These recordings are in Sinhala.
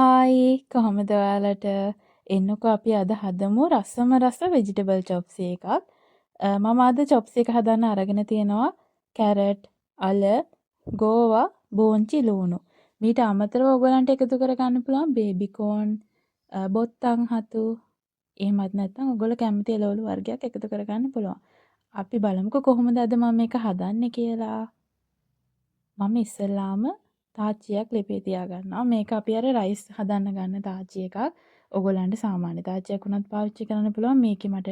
හායි කොහොමද ඔයාලට එන්නකෝ අපි අද හදමු රසම රස වෙජිටබල් චොප්ස් එකක්. මම අද චොප්ස් එක හදන්න අරගෙන තියෙනවා කැරට්, අල, ගෝවා, බෝංචි, ලුණු. මීට අමතරව ඔයගලන්ට එකතු කරගන්න පුළුවන් බේබි කෝන්, බොත්තම් හතු. එහෙමත් නැත්නම් ඔයගොල්ලෝ කැමති එළවලු වර්ගයක් එකතු කරගන්න පුළුවන්. අපි බලමුකෝ කොහොමද අද මම මේක හදන්නේ කියලා. මම ඉස්සෙල්ලාම තාච්චියක් ලිපේ තියාගන්නවා. මේක අපි අර රයිස් හදන්න ගන්න තාච්චි එකක්. ඔයගොල්ලන්ට සාමාන්‍ය තාච්චියක් උනත් පාවිච්චි කරන්න පුළුවන්. මේකේ මට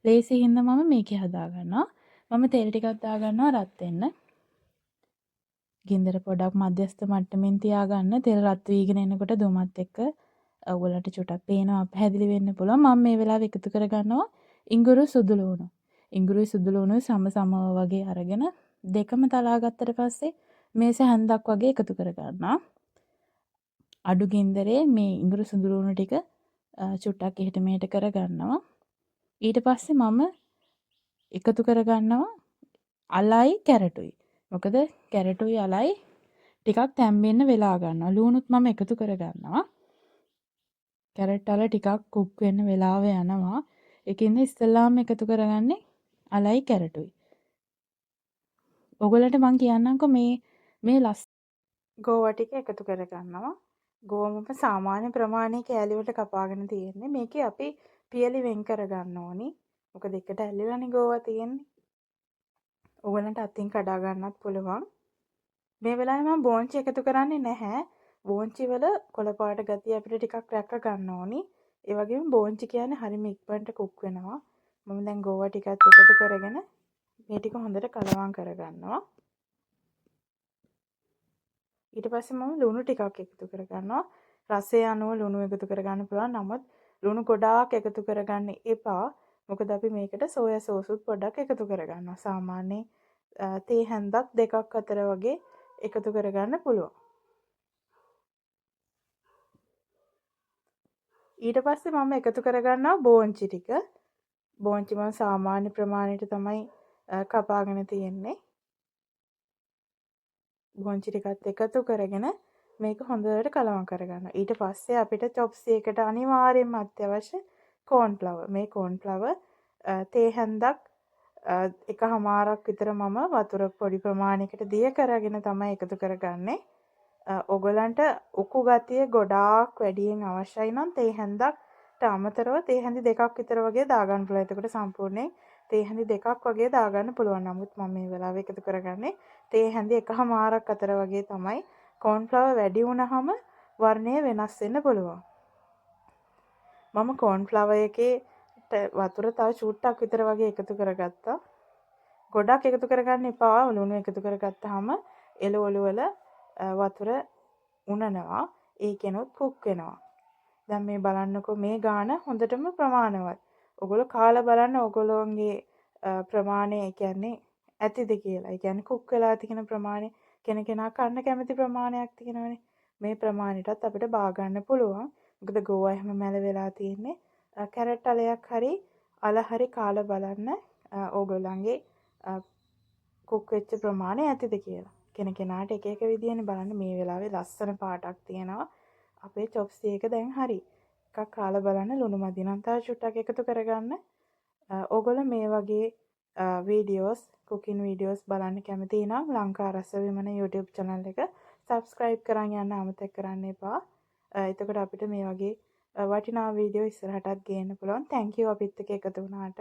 ලේසි හින්දා මම මේකේ හදා ගන්නවා. මම තෙල් ටිකක් දාගන්නවා රත් වෙන්න. ගින්දර පොඩක් මධ්‍යස්ථ මට්ටමින් තියාගන්න. තෙල් රත් වීගෙන එනකොට දුමත් එක්ක ඔයගොල්ලන්ට චුටක් පේනවා පැහැදිලි වෙන්න පුළුවන්. මම මේ වෙලාවේ එකතු කරගන්නවා ඉඟුරු සුදු ලුණු. ඉඟුරුයි සුදු ලුණුයි සම සමව වගේ අරගෙන දෙකම තලා ගත්තට පස්සේ මේස හැන්දක් වගේ එකතු කරගන්නවා. අඩු ගින්දරේ මේ ඉඟුරු සුදු ලුණු ටික චුට්ටක් එහෙට මෙහෙට කරගන්නවා. ඊට පස්සේ මම එකතු කරගන්නවා අලයි කැරටුයි. මොකද කැරටුයි අලයි ටිකක් තැම්බෙන්න වෙලා ගන්නවා. ලුණුත් මම එකතු කරගන්නවා. කැරට් අල ටිකක් කුක් වෙන්න වෙලාව යනවා. ඒකින්ද ඉස්සෙල්ලාම එකතු කරගන්නේ අලයි කැරටුයි. ඔයගොල්ලන්ට මම කියන්නම්කෝ මේ ගෝවා ටික එකතු කරගන්නවා. ගෝවම සාමාන්‍ය ප්‍රමාණයේ කෑලි වලට කපාගෙන තියෙන්නේ. මේකේ අපි පියලි වෙන් කරගන්න ඕනි. මොකද එකට ඇල්ලලානේ ගෝවා තියෙන්නේ. ඕගලන්ට අතින් කඩා ගන්නත් පුළුවන්. මේ වෙලාවේ මම බෝංචි එකතු කරන්නේ නැහැ. බෝංචි වල කොළ පාට ගතිය අපිට ටිකක් රැක ගන්න ඕනි. ඒ වගේම බෝංචි කියන්නේ හරිම ඉක්මනට කුක් වෙනවා. මම දැන් ගෝවා ටිකත් එකතු කරගෙන මේ ටික හොඳට කලවම් කරගන්නවා. ඊට පස්සේ මම ලුණු ටිකක් එකතු කරගන්නවා. රසය අනුව ලුණු එකතු කරගන්න පුළුවන්. නමුත් ලුණු ගොඩාක් එකතු කරගන්න එපා. මොකද අපි මේකට සෝයා සෝසුත් පොඩ්ඩක් එකතු කරගන්නවා. සාමාන්‍ය තේ හැන්දක් දෙකක් අතර වගේ එකතු කරගන්න පුළුවන්. ඊට පස්සේ මම එකතු කරගන්නවා බෝංචි ටික. බෝංචි මම සාමාන්‍ය ප්‍රමාණයට තමයි කපාගෙන තියෙන්නේ. බෝංචි ටිකත් එකතු කරගෙන මේක හොඳට කලවම් කරගන්නවා. ඊට පස්සේ අපිට චොප්ස් එකට අනිවාර්යයෙන්ම අත්‍යවශ්‍ය කෝන් ෆ්ලවර්. මේ කෝන් ෆ්ලවර් තේ හැන්දක් එකහමාරක් විතර මම වතුර පොඩි ප්‍රමාණයකට දිය කරගෙන තමයි එකතු කරගන්නේ. ඔයගලන්ට උකු ගතිය ගොඩාක් වැඩියෙන් අවශ්‍යයි නම් තේ හැන්දක්ට අමතරව තේ හැඳි දෙකක් විතර වගේ දාගන්න පුළුවන්. එතකොට සම්පූර්ණයෙන් තේ හැඳි දෙකක් වගේ දාගන්න පුළුවන්. නමුත් මම මේ වෙලාවේ එකතු කරගන්නේ තේ හැඳි එකහමාරක් අතර වගේ තමයි. කෝන් ෆ්ලවර් වැඩි වුණාම වර්ණය වෙනස් වෙන්න පුළුවන්. මම කෝන් ෆ්ලවර් එකේ වතුර තව චූට්ටක් විතර වගේ එකතු කරගත්තා. ගොඩක් එකතු කරගන්න එපා. ලුණු එකතු කරගත්තාම එළවලු වල වතුර උනනවා. ඒකෙනුත් කුක් වෙනවා. දැන් මේ බලන්නකෝ මේ ගාන හොඳටම ප්‍රමාණවත්. ඔයගොල්ලෝ කාලා බලන්න ඔයගොල්ලෝගේ ප්‍රමාණය කියන්නේ ඇතිද කියලා. ඒ කියන්නේ කුක් වෙලා තියෙන ප්‍රමාණය කෙනකෙනා කන්න කැමති ප්‍රමාණයක් තියෙනවනේ. මේ ප්‍රමාණයටත් අපිට බා ගන්න පුළුවන්. මොකද ගෝවා එහෙම මැල වෙලා තියෙන්නේ. කැරට් අලයක් හරි අල හරි කාලා බලන්න ඕගොල්ලන්ගේ කුක් වෙච්ච ප්‍රමාණය ඇතිද කියලා. කෙනකෙනාට එක එක විදියනේ බලන්න. මේ වෙලාවේ ලස්සන පාටක් තියෙනවා. අපේ චොප්ස් එක දැන් හරි. එකක් කාලා බලන්න ලුණු මදි නම් තව චුට්ටක් එකතු කරගන්න. ඕගොල්ලෝ මේ වගේ වීඩියෝස් කුකින් වීඩියෝස් බලන්න කැමති නම් ලංකා රස විමන YouTube channel එක subscribe කරන් යන්න අමතක කරන්න එපා. එතකොට අපිට මේ වගේ වටිනා වීඩියෝ ඉස්සරහටත් ගේන්න පුළුවන්. thank you අපිත් එක්ක එකතු වුණාට.